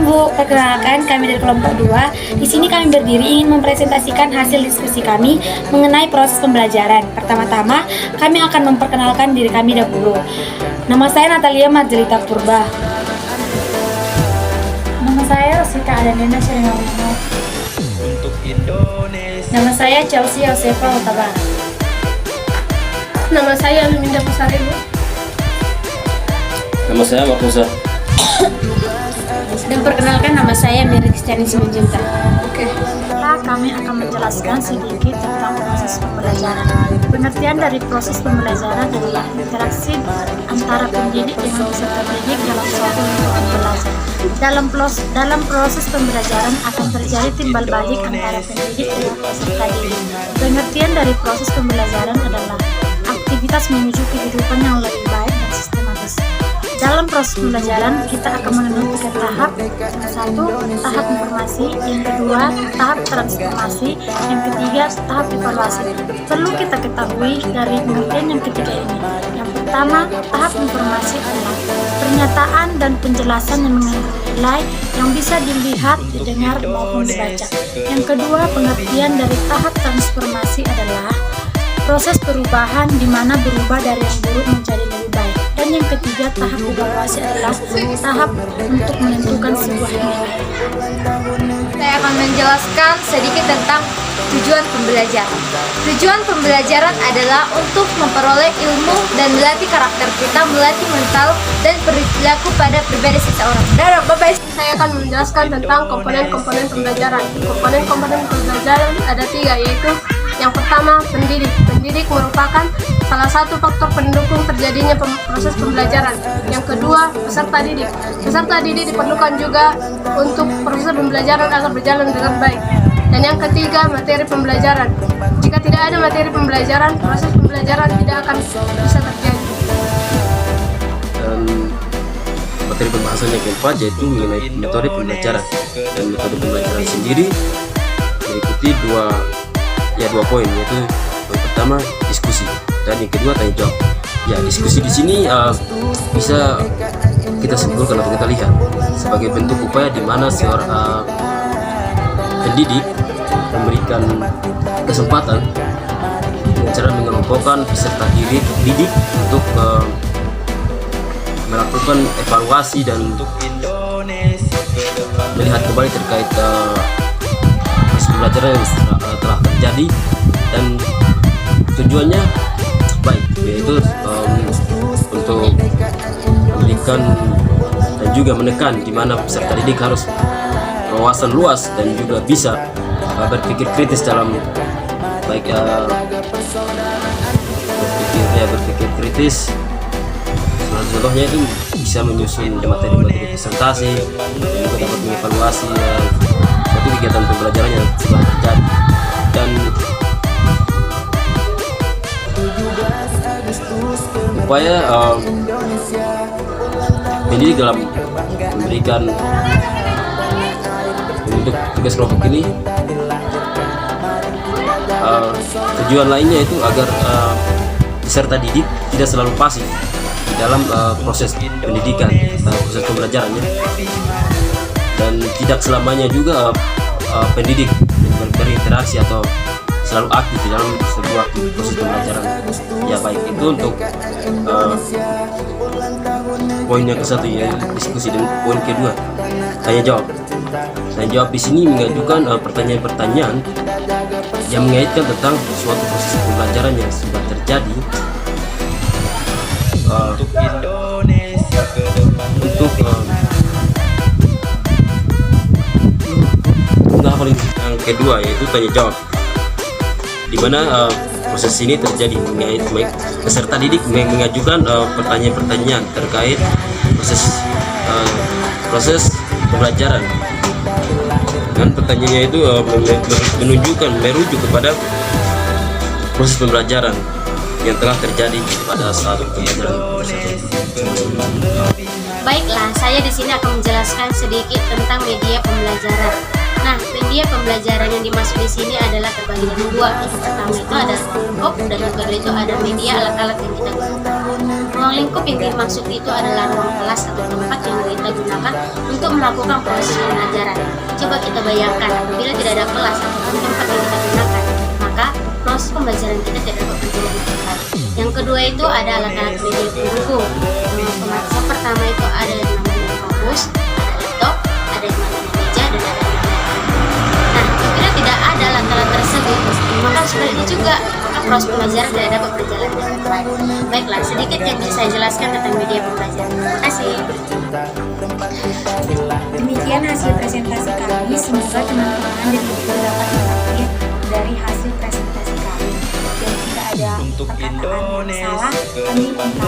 Bu, perkenalkan kami dari kelompok 2. Di sini kami berdiri ingin mempresentasikan hasil diskusi kami mengenai proses pembelajaran. Pertama-tama, kami akan memperkenalkan diri kami dahulu. Nama saya Natalia Marjelita Purba. Nama saya Rosika Adanena Seringawono. Nama saya Chelsea Yosefa Otabara. Nama saya Luminda Pusaribu. Nama saya Markusa. Dan perkenalkan nama saya Mary Kristiani Simanjunta. Kami akan menjelaskan sedikit tentang proses pembelajaran. Pengertian dari proses pembelajaran adalah interaksi antara pendidik dengan peserta didik dalam suatu lingkungan belajar. Dalam proses pembelajaran akan terjadi timbal balik antara pendidik dengan peserta didik. Pengertian dari proses pembelajaran adalah aktivitas menuju kehidupan yang lebih baik dan sistematis. Dalam proses pembelajaran, kita akan menemui tiga tahap. Yang satu, tahap informasi. Yang kedua, tahap transformasi. Yang ketiga, tahap evaluasi. Perlu kita ketahui dari pengertian yang ketiga ini. Yang pertama, tahap informasi adalah pernyataan dan penjelasan yang mengandung nilai yang bisa dilihat, didengar, maupun dibaca. Yang kedua, pengertian dari tahap transformasi adalah proses perubahan di mana berubah dari yang buruk menjadi lebih baik. Dan yang ketiga, tahap evaluasi adalah tahap untuk menentukan sebuah nilai. Saya akan menjelaskan sedikit tentang tujuan pembelajaran. Tujuan pembelajaran adalah untuk memperoleh ilmu dan melatih karakter kita, melatih mental dan perilaku pada pribadi seseorang. Saya akan menjelaskan tentang komponen-komponen pembelajaran. Komponen-komponen pembelajaran ada tiga, yaitu yang pertama, pendidik. Pendidik merupakan salah satu faktor pendukung terjadinya proses pembelajaran. Yang kedua, peserta didik. Peserta didik diperlukan juga untuk proses pembelajaran agar berjalan dengan baik. Dan yang ketiga, materi pembelajaran. Jika tidak ada materi pembelajaran, proses pembelajaran tidak akan bisa terjadi. Dan materi pembahasan yang keempat yaitu mengenai metode pembelajaran. Dan metode pembelajaran sendiri meliputi dua poin, yaitu poin pertama diskusi dan yang kedua tanya jawab. Ya, diskusi di sini bisa kita simpulkan atau kita lihat sebagai bentuk upaya di mana seorang pendidik memberikan kesempatan dengan cara mengelompokkan peserta didik untuk melakukan evaluasi dan untuk melihat kembali terkait proses pembelajaran yang telah terjadi, dan tujuannya baik, yaitu untuk memberikan dan juga menekan di mana peserta didik harus wawasan luas dan juga bisa berpikir kritis dalam baik berpikir kritis. Contohnya itu bisa menyusun materi-materi presentasi dan juga dapat mengevaluasi suatu kegiatan pembelajaran yang sudah terjadi. Dan upaya pendidik dalam memberikan untuk tugas kelompok ini, tujuan lainnya itu agar peserta didik tidak selalu pasif di dalam proses pendidikan, proses pembelajarannya, dan tidak selamanya juga pendidik berinteraksi atau selalu aktif di dalam sebuah proses pembelajaran. Ya, baik itu untuk poin yang ke-1 yaitu diskusi, dan poin kedua tanya jawab. Tanya jawab di sini mengajukan pertanyaan-pertanyaan yang mengaitkan tentang suatu proses pembelajaran yang sudah terjadi untuk yang kedua yaitu tanya jawab, di mana proses ini terjadi peserta didik mengajukan pertanyaan-pertanyaan terkait proses pembelajaran, dan pertanyaannya itu merujuk kepada proses pembelajaran yang telah terjadi pada saat pembelajaran tersebut. Baiklah, saya di sini akan menjelaskan sedikit tentang media pembelajaran. Nah, media pembelajaran yang dimaksud di sini adalah terbagi dalam dua. Yang pertama itu ada lingkup dan yang kedua itu ada media alat-alat yang kita gunakan. Ruang lingkup yang dimaksud itu adalah ruang kelas atau tempat yang kita gunakan untuk melakukan proses pembelajaran. Coba kita bayangkan, apabila tidak ada kelas ataupun tempat yang kita gunakan, maka proses pembelajaran kita tidak dapat berjalan dengan baik. Yang kedua itu ada alat-alat media pendukung. Yang pertama itu ada yang namanya kamus, ada laptop, ada yang namanya meja, dan ada yang namanya nah, apabila tidak ada alat-alat tersebut, maka seperti juga maka proses pembelajaran tidak dapat berjalan dengan baik. Baiklah, sedikit yang bisa saya jelaskan tentang media pembelajaran. Terima kasih. Demikian hasil presentasi kami. Semoga teman-teman dan ibu dapat mengambil dari hasil presentasi kami. Dan jika ada perkataan yang salah, kami minta